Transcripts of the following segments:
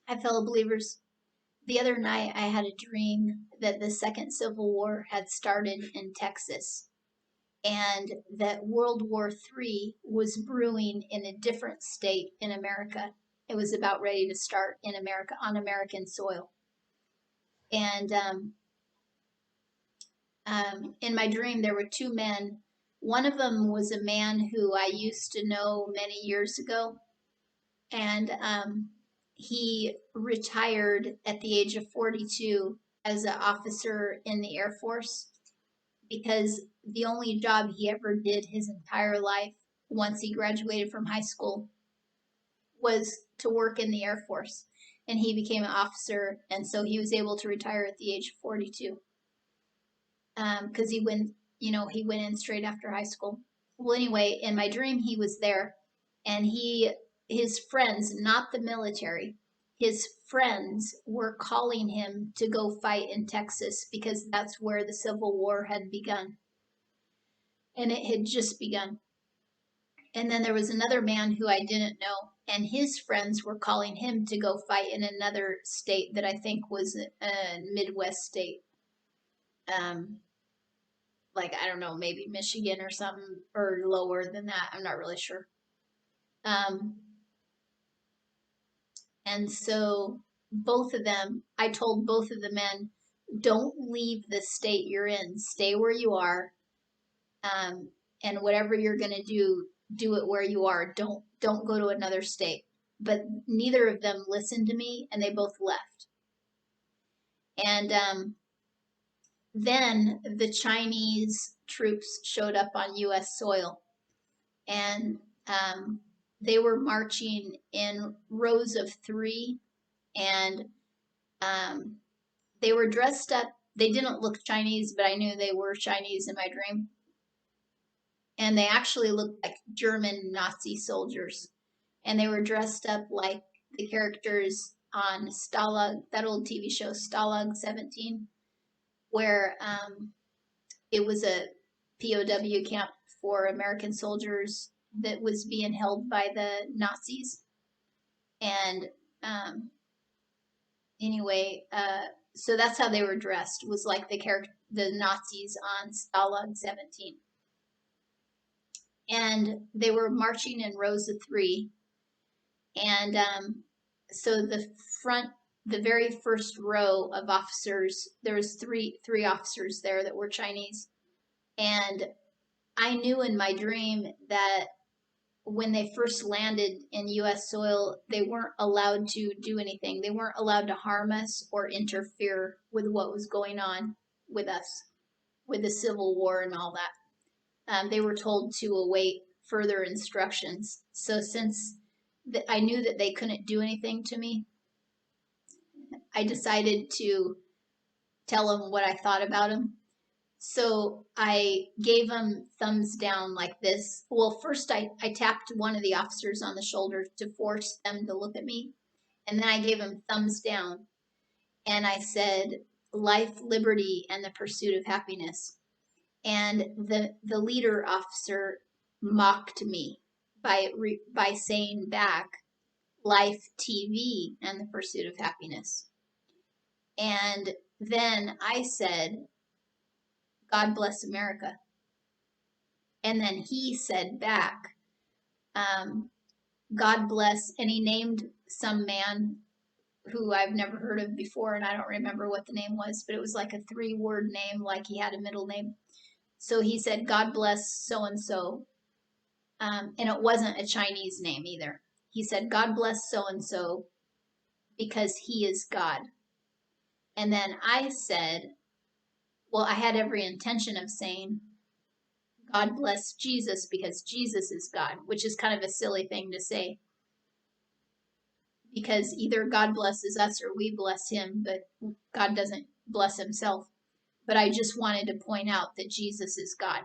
Hi, fellow believers. The other night I had a dream that the Second Civil War had started in Texas and that World War III was brewing in a different state in America. It was about ready to start in America on American soil. And in my dream, there were two men. One of them was a man who I used to know many years ago, and he retired at the age of 42 as an officer in the Air Force because the only job he ever did his entire life once he graduated from high school was to work in the Air Force. And he became an officer, and so he was able to retire at the age of 42 because he went in straight after high school. Well, anyway, in my dream, he was there, and his friends, not the military, his friends were calling him to go fight in Texas because that's where the Civil War had begun, and it had just begun. And then there was another man who I didn't know, and his friends were calling him to go fight in another state that I think was a Midwest state. Like, I don't know, maybe Michigan or something, or lower than that. I'm not really sure. Um, and so both of them, I told both of the men, don't leave the state you're in. Stay where you are. And whatever you're gonna do it where you are. Don't go to another state. But neither of them listened to me, and they both left. And then the Chinese troops showed up on U.S. soil, and they were marching in rows of three, and um, they were dressed up. They didn't look Chinese, but I knew they were Chinese in my dream. And they actually looked like German Nazi soldiers. And they were dressed up like the characters on Stalag, that old TV show, Stalag 17, where it was a POW camp for American soldiers that was being held by the Nazis. And anyway, so that's how they were dressed, was like the Nazis on Stalag 17. And they were marching in rows of three. And so the very first row of officers, there was three officers there that were Chinese. And I knew in my dream that when they first landed in U.S. soil, they weren't allowed to do anything. They weren't allowed to harm us or interfere with what was going on with us, with the Civil War and all that. They were told to await further instructions. So since I knew that they couldn't do anything to me, I decided to tell them what I thought about them. So I gave them thumbs down like this. Well, first I tapped one of the officers on the shoulder to force them to look at me. And then I gave them thumbs down. And I said, life, liberty, and the pursuit of happiness. And the leader officer mocked me by saying back, life, TV, and the pursuit of happiness. And then I said, God bless America. And then he said back, God bless, and he named some man who I've never heard of before, and I don't remember what the name was, but it was like a 3-word name, like he had a middle name. So he said, God bless so-and-so, and it wasn't a Chinese name either. He said, God bless so-and-so because he is God. And then I said, well, I had every intention of saying, God bless Jesus because Jesus is God, which is kind of a silly thing to say. Because either God blesses us or we bless him, but God doesn't bless himself. But I just wanted to point out that Jesus is God.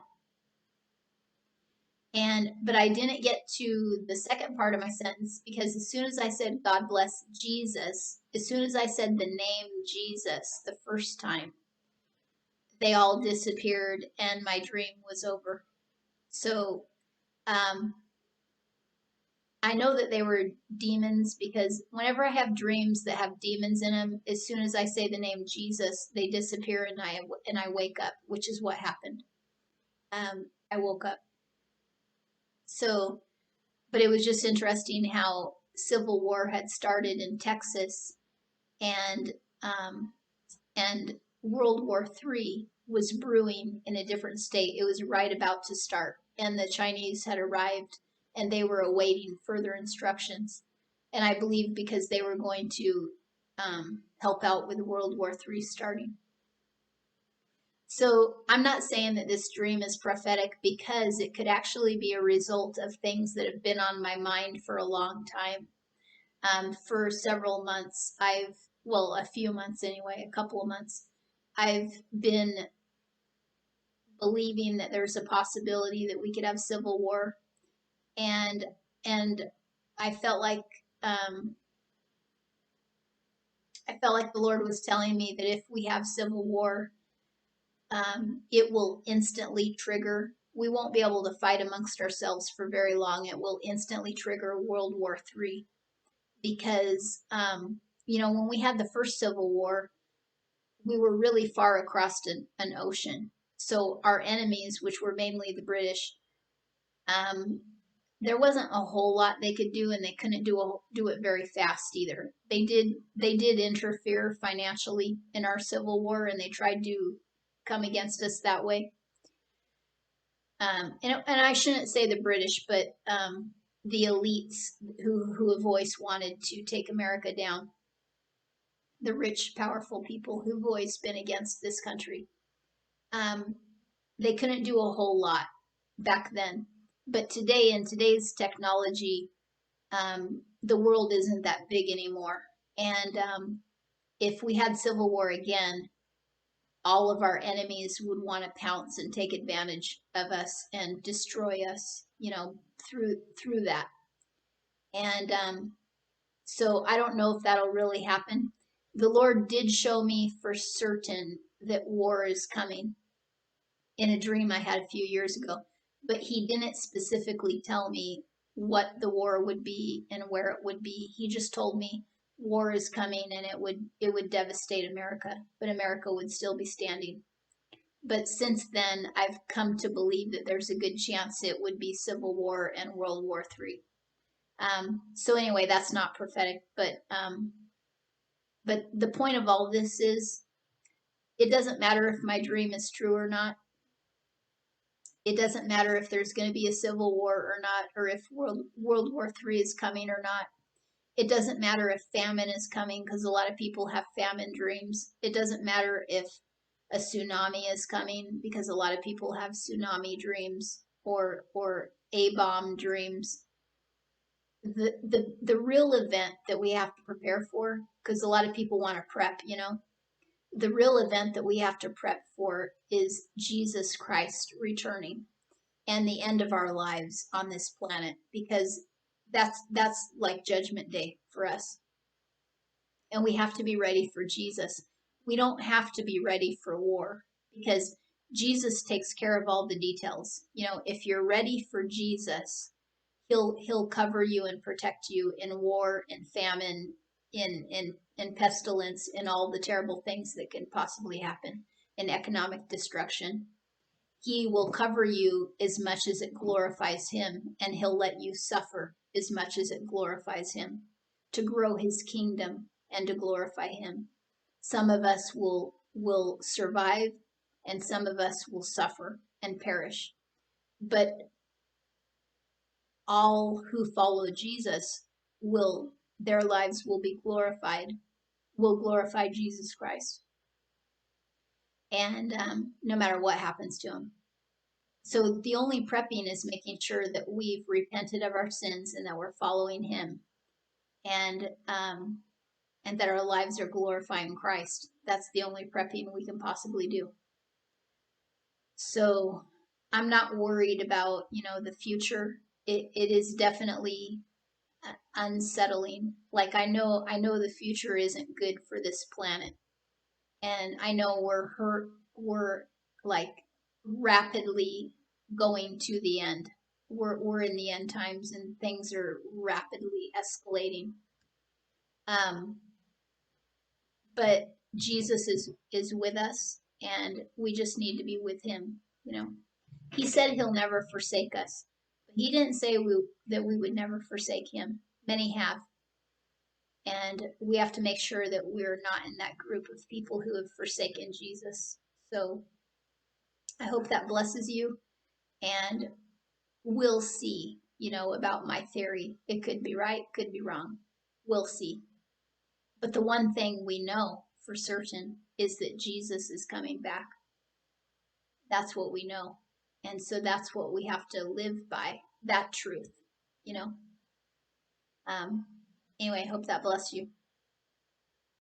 But I didn't get to the second part of my sentence because as soon as I said God bless Jesus, as soon as I said the name Jesus the first time, they all disappeared and my dream was over. So I know that they were demons because whenever I have dreams that have demons in them, as soon as I say the name Jesus, they disappear and I wake up, which is what happened. I woke up. So, but it was just interesting how civil war had started in Texas, and um, and World War III was brewing in a different state. It was right about to start, and the Chinese had arrived, and they were awaiting further instructions. And I believe because they were going to help out with World War III starting. So I'm not saying that this dream is prophetic because it could actually be a result of things that have been on my mind for a long time. For several months, well, a few months anyway, a couple of months, I've been believing that there's a possibility that we could have civil war, and and I felt like um, the Lord was telling me that if we have civil war, it will instantly trigger. We won't be able to fight amongst ourselves for very long. It will instantly trigger World War III because when we had the first Civil War, we were really far across an ocean. So our enemies, which were mainly the British, um, there wasn't a whole lot they could do, and they couldn't do it very fast either. They did interfere financially in our Civil War, and they tried to come against us that way. And I shouldn't say the British, but the elites who have always wanted to take America down, the rich, powerful people who've always been against this country. Um, they couldn't do a whole lot back then. But today, in today's technology, the world isn't that big anymore. And if we had civil war again, all of our enemies would want to pounce and take advantage of us and destroy us, through that. And so I don't know if that'll really happen. The Lord did show me for certain that war is coming in a dream I had a few years ago, but He didn't specifically tell me what the war would be and where it would be. He just told me war is coming and it would devastate America, but America would still be standing. But since then, I've come to believe that there's a good chance it would be Civil War and World War III. So anyway, that's not prophetic, but the point of all this is, it doesn't matter if my dream is true or not. It doesn't matter if there's going to be a civil war or not, or if World War III is coming or not. It doesn't matter if famine is coming, because a lot of people have famine dreams. It doesn't matter if a tsunami is coming, because a lot of people have tsunami dreams or A-bomb dreams. The real event that we have to prepare for, because a lot of people want to prep, the real event that we have to prep for is Jesus Christ returning and the end of our lives on this planet, because that's like judgment day for us. And we have to be ready for Jesus. We don't have to be ready for war, because Jesus takes care of all the details. If you're ready for Jesus, he'll cover you and protect you in war, in famine, in pestilence, in all the terrible things that can possibly happen, in economic destruction. He will cover you as much as it glorifies Him, and He'll let you suffer as much as it glorifies Him, to grow His kingdom and to glorify Him. Some of us will survive, and some of us will suffer and perish. But all who follow Jesus, their lives will be glorified, will glorify Jesus Christ, and no matter what happens to them. So the only prepping is making sure that we've repented of our sins and that we're following Him, and that our lives are glorifying Christ. That's the only prepping we can possibly do. So I'm not worried about the future. It is definitely unsettling. Like I know the future isn't good for this planet, and I know we're like rapidly going to the end. we're in the end times and things are rapidly escalating. But Jesus is with us, and we just need to be with him. He said he'll never forsake us. But he didn't say that we would never forsake him. Many have. And we have to make sure that we're not in that group of people who have forsaken Jesus. So I hope that blesses you. And we'll see, about my theory. It could be right, could be wrong. We'll see. But the one thing we know for certain is that Jesus is coming back. That's what we know. And so that's what we have to live by, that truth, you know. Anyway, I hope that blessed you.